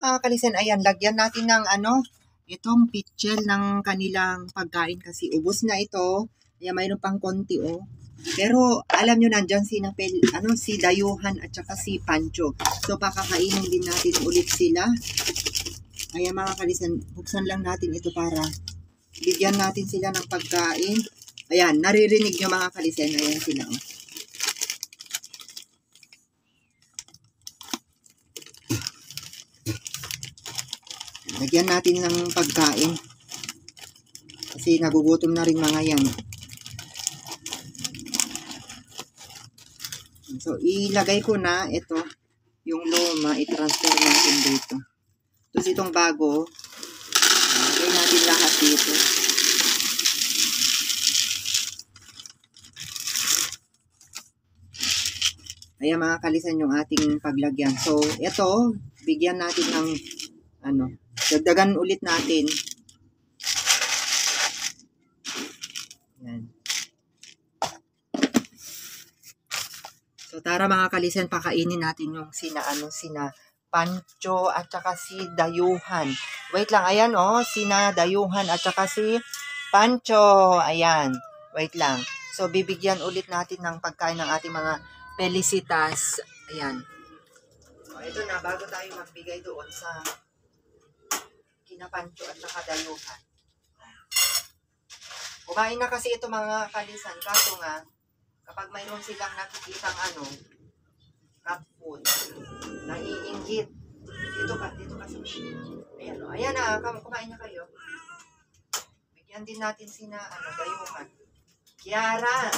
Kalisen, ayan, lagyan natin ng itong pitchel ng kanilang pagkain kasi ubos na ito. Ayan, mayroon pang konti, oh. Pero, alam nyo, nandyan si Dayuhan at saka si Pancho. So, pakakainin din natin ulit sila. Ayan, mga kalisen, buksan lang natin ito para bigyan natin sila ng pagkain. Ayan, naririnig nyo, mga kalisen. Ayan sila, oh. Lagyan natin ng pagkain. Kasi nagugutom na rin mga yan. So, ilagay ko na ito, yung luma, i-transfer natin dito. Tapos itong bago, ilagay natin lahat dito. Ayan mga kalisan yung ating paglagyan. So, ito, bigyan natin ng dagdagan ulit natin. Yan. So, tara mga kalisan, pakainin natin yung sina Pancho at saka si Dayuhan. Wait lang, ayan sina Dayuhan at saka si Pancho. Ayan, wait lang. So, bibigyan ulit natin ng pagkain ng ating mga Felicitas. Ayan. So, ito na, bago tayo magbigay doon sa kina Pancho at saka Dayuhan. Kumain na kasi ito mga kalisan. Kaso nga, kapag mayroon silang nakikitang cat food, naiinggit. Dito ka sa ayan na, kumain na kayo. Bigyan din natin sina Dayuhan. Kiara,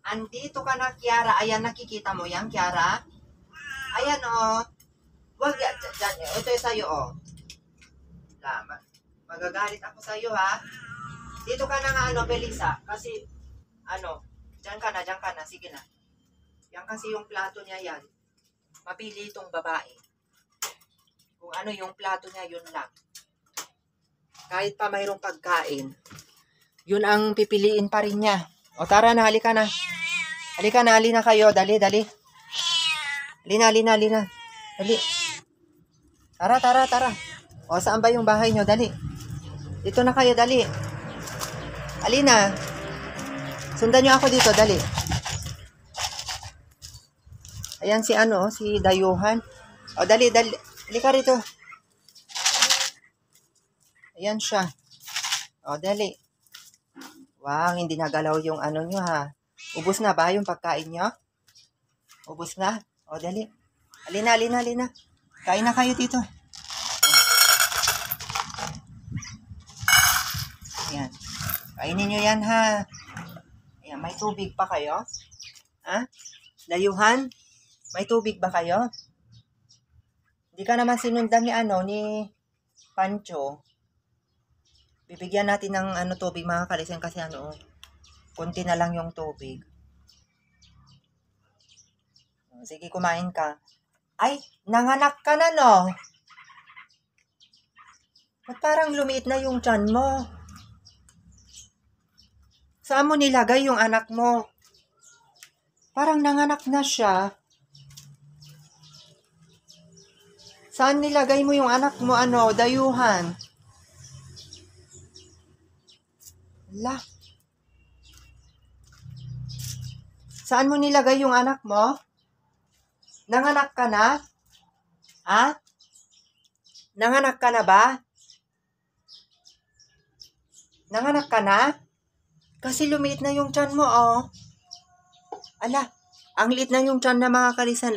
andito ka na, Kiara. Ayan, nakikita mo yan, Kiara? Ayan, wag yan, ito yung sa'yo, magagalit ako sa'yo, ha? Dito ka na nga, Belisa, kasi, dyan ka na, sige na. Yan kasi yung plato niya yan. Mapili itong babae. Kung ano yung plato niya, yun lang. Kahit pa mayroong pagkain, yun ang pipiliin pa rin niya. O tara na, halika na. Halika na kayo, dali. Halina. Dali. Tara. O saan ba yung bahay nyo? Dali. Dito na kayo, dali. Halina. Sundan nyo ako dito, dali. Ayan si Dayuhan. O dali. Halika rito. Ayan siya. O dali. Wow, hindi nagalaw yung nyo, ha. Ubus na ba yung pagkain nyo? Ubus na? O dali. Halina. Kain na kayo dito. Ayan. Kainin nyo yan, ha. Ayan, may tubig pa kayo? Ha? Dayuhan? May tubig ba kayo? Hindi ka naman sinundan ni Pancho. Bibigyan natin ng tubig mga kalisan kasi konti na lang yung tubig. Sige, kumain ka. Ay, nanganak ka na, no? Ba't parang lumiit na yung tiyan mo? Saan mo nilagay yung anak mo? Parang nanganak na siya. Saan nilagay mo yung anak mo, Dayuhan? Ala. Saan mo nilagay yung anak mo? Nanganak ka na? Ha? Nanganak ka na ba? Nanganak ka na? Kasi lumiit na yung tiyan mo, Ala, ang liit na yung tiyan na mga kalisan,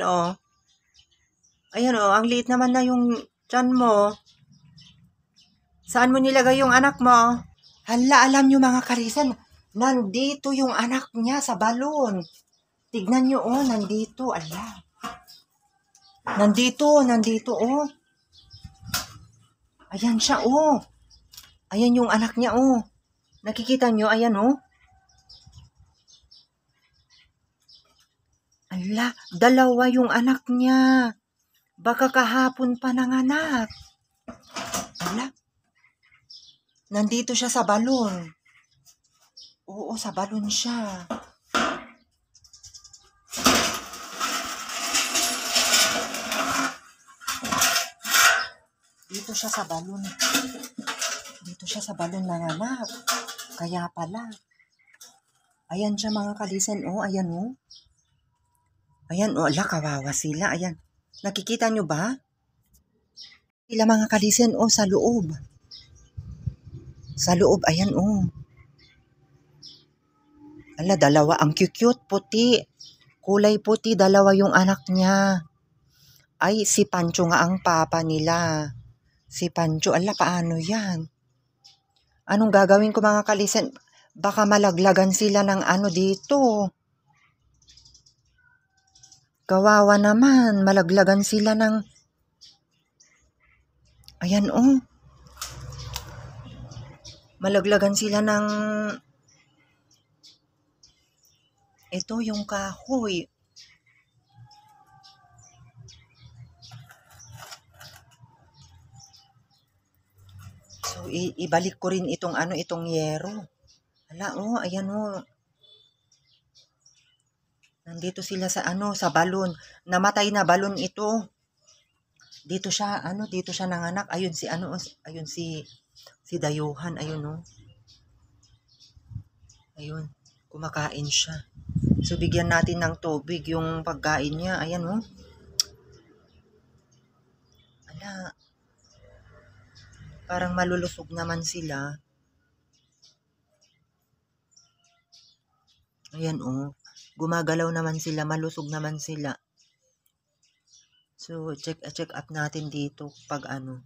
Ayan, ang liit naman na yung tiyan mo. Saan mo nilagay yung anak mo? Hala, alam nyo mga kalisan, nandito yung anak niya sa balon. Tignan nyo, nandito. Ala. Nandito, Ayan siya, Ayan yung anak niya, Nakikita nyo, ayan, Ala, dalawa yung anak niya. Baka kahapon pa nanganak. Ala. Nandito siya sa balon. Oo, sa balon siya. Dito siya sa balon. Dito siya sa balon nanganak. Kaya pala. Ayan siya mga kalisen, oh. Ayan, oh. Ayan, oh. Ala, kawawa sila. Ayan. Nakikita nyo ba? Sila mga kalisen, oh, sa loob. Sa loob, ayan, oh. Ala, dalawa. Ang cute, puti. Kulay puti, dalawa yung anak niya. Ay, si Pancho nga ang papa nila. Si Pancho, ala, paano yan? Anong gagawin ko mga kalisen? Baka malaglagan sila ng ano dito. Kawawa naman, malaglagan sila ng... Ayan, oh. Malaglagan sila ng... Ito yung kahoy. So, ibalik ko rin itong ano, itong yero. Ala, oh, ayan, oh. Nandito sila sa ano, sa balon. Namatay na balon ito. Dito siya, ano, dito siya nanganak. Ayun si ano, ayun si Dayuhan, ayun, oh. Ayun, kumakain siya. So, bigyan natin ng tubig yung pagkain niya. Ayan, oh. Ala, parang malulusog naman sila. Ayan, oh. Gumagalaw naman sila, malusog naman sila. So, check up natin dito pag ano.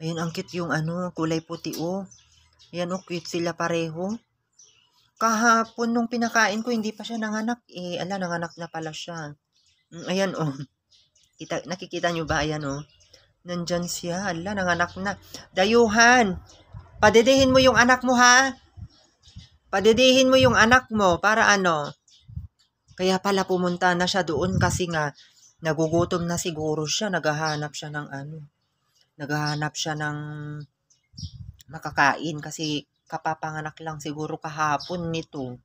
Ayun, ang cute yung ano, kulay puti, oh. Ayan, oh, cute sila pareho. Kahapon nung pinakain ko, hindi pa siya nanganak, eh. Ala, nanganak na pala siya. Ayan, oh. Nakikita nyo ba? Ayan, oh. Nandyan siya. Ala, nanganak na. Dayuhan, padedehin mo yung anak mo, ha? Padedehin mo yung anak mo para ano. Kaya pala pumunta na siya doon kasi nga nagugutom na siguro siya. Naghahanap siya ng ano. Naghahanap siya ng makakain kasi kapapanganak lang siguro kahapon nito.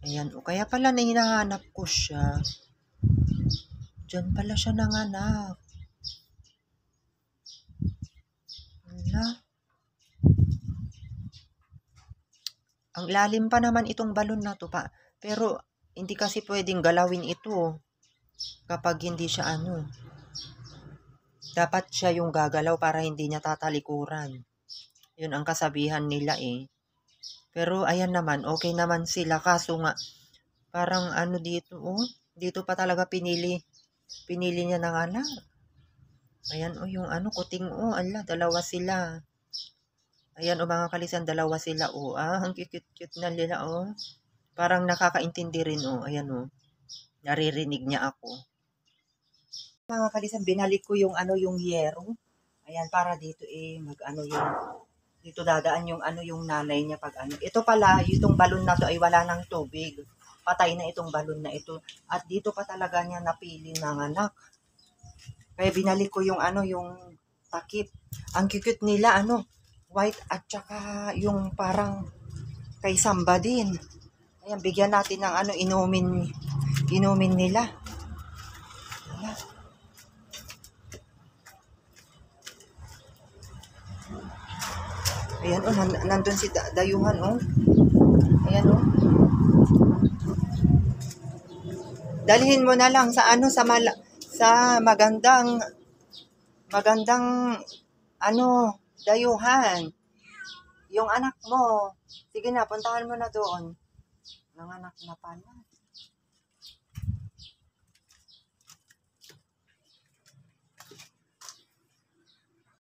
Ayan, o kaya pala na hinahanap ko siya. Diyan pala siya nanganak. Wala. Ang lalim pa naman itong balon na to pa. Pero hindi kasi pwedeng galawin ito kapag hindi siya ano. Dapat siya yung gagalaw para hindi niya tatalikuran. Yun ang kasabihan nila eh. Pero ayan naman, okay naman sila. Kaso nga, parang ano dito, oh. Dito pa talaga pinili niya ng anak. Ayan, oh, yung ano, kuting, oh, ala, dalawa sila. Ayan, oh, mga kalisan, dalawa sila, oh. Ah, ang cute-cute na nila, oh. Parang nakakaintindi rin, oh. Ayan, oh. Naririnig niya ako. Mga kalisan, binalik ko yung ano, yung yero. Ayan, para dito eh, mag-ano yung, dito dadaan yung ano, yung nanay niya pag ano. Ito pala, itong balon na to ay wala ng tubig. Patay na itong balon na ito. At dito pa talaga niya napili ng anak. Kaya binalik ko yung ano, yung takip. Ang cute nila, ano, white at saka yung parang kay Samba din. Ayan, bigyan natin ng ano, inumin nila. Ayan. Ayan, oh, nandun si Dayuhan, oh. Ayan, oh. Dalhin mo na lang sa ano, sa magandang ano, Dayuhan. Yung anak mo. Sige na, puntahan mo na doon. Nanganak na pala.